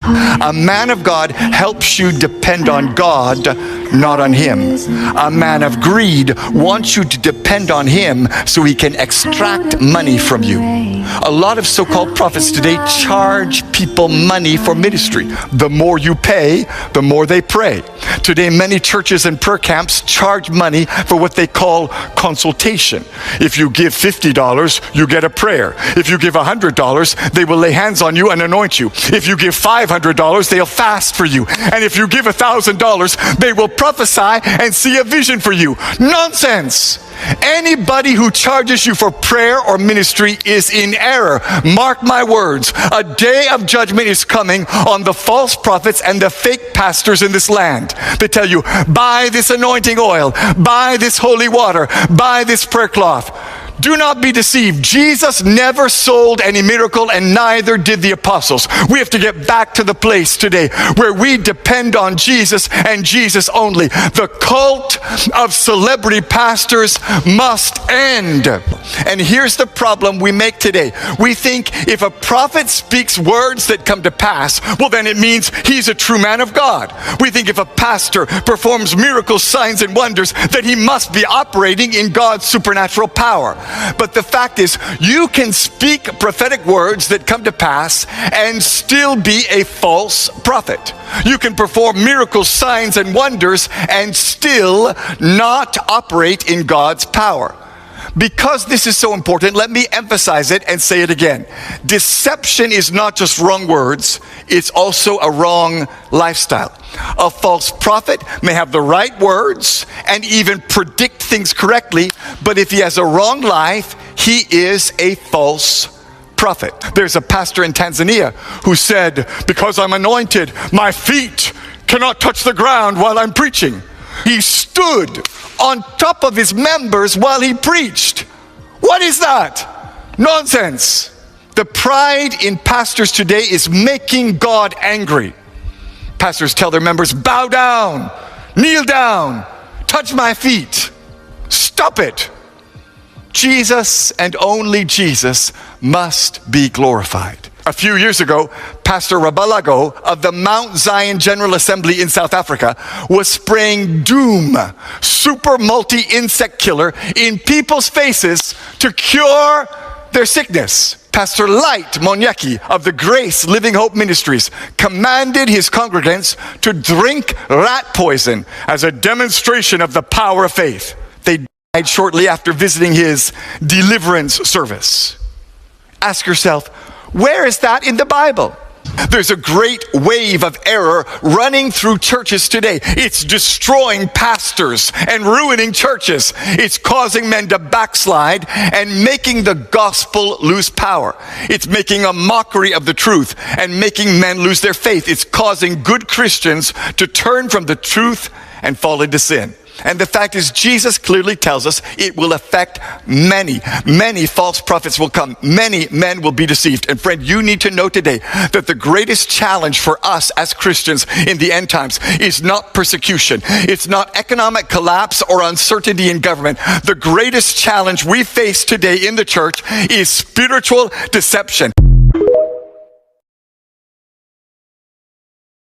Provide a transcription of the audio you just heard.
A man of God helps you depend on God, not on him. A man of greed wants you to depend on him so he can extract money from you. A lot of so-called prophets today charge people money for ministry. The more you pay, the more they pray. Today, many churches and prayer camps charge money for what they call consultation. If you give $50, you get a prayer. If you give $100, they will lay hands on you and anoint you. If you give $500, they'll fast for you. And if you give $1,000, they will prophesy and see a vision for you. Nonsense! Anybody who charges you for prayer or ministry is in error. Mark my words. A day of judgment is coming on the false prophets and the fake pastors in this land. They tell you, buy this anointing oil, buy this holy water, buy this prayer cloth. Do not be deceived. Jesus never sold any miracle, and neither did the apostles. We have to get back to the place today where we depend on Jesus and Jesus only. The cult of celebrity pastors must end. And here's the problem we make today. We think if a prophet speaks words that come to pass, well, then it means he's a true man of God. We think if a pastor performs miracles, signs, and wonders, that he must be operating in God's supernatural power. But the fact is, you can speak prophetic words that come to pass and still be a false prophet. You can perform miracles, signs, and wonders and still not operate in God's power. Because this is so important, let me emphasize it and say it again. Deception is not just wrong words, it's also a wrong lifestyle. A false prophet may have the right words and even predict things correctly, but if he has a wrong life, he is a false prophet. There's a pastor in Tanzania who said, because I'm anointed, my feet cannot touch the ground while I'm preaching. He stood on top of his members while he preached. What is that? Nonsense. The pride in pastors today is making God angry. Pastors tell their members, bow down, kneel down, touch my feet. Stop it. Jesus and only Jesus must be glorified. A few years ago, Pastor Rabalago of the Mount Zion General Assembly in South Africa was spraying Doom, super multi-insect killer, in people's faces to cure their sickness. Pastor Light Monyeki of the Grace Living Hope Ministries commanded his congregants to drink rat poison as a demonstration of the power of faith. They died shortly after visiting his deliverance service. Ask yourself, where is that in the Bible? There's a great wave of error running through churches today. It's destroying pastors and ruining churches. It's causing men to backslide and making the gospel lose power. It's making a mockery of the truth and making men lose their faith. It's causing good Christians to turn from the truth and fall into sin. And the fact is, Jesus clearly tells us it will affect many. Many false prophets will come. Many men will be deceived. And friend, you need to know today that the greatest challenge for us as Christians in the end times is not persecution. It's not economic collapse or uncertainty in government. The greatest challenge we face today in the church is spiritual deception.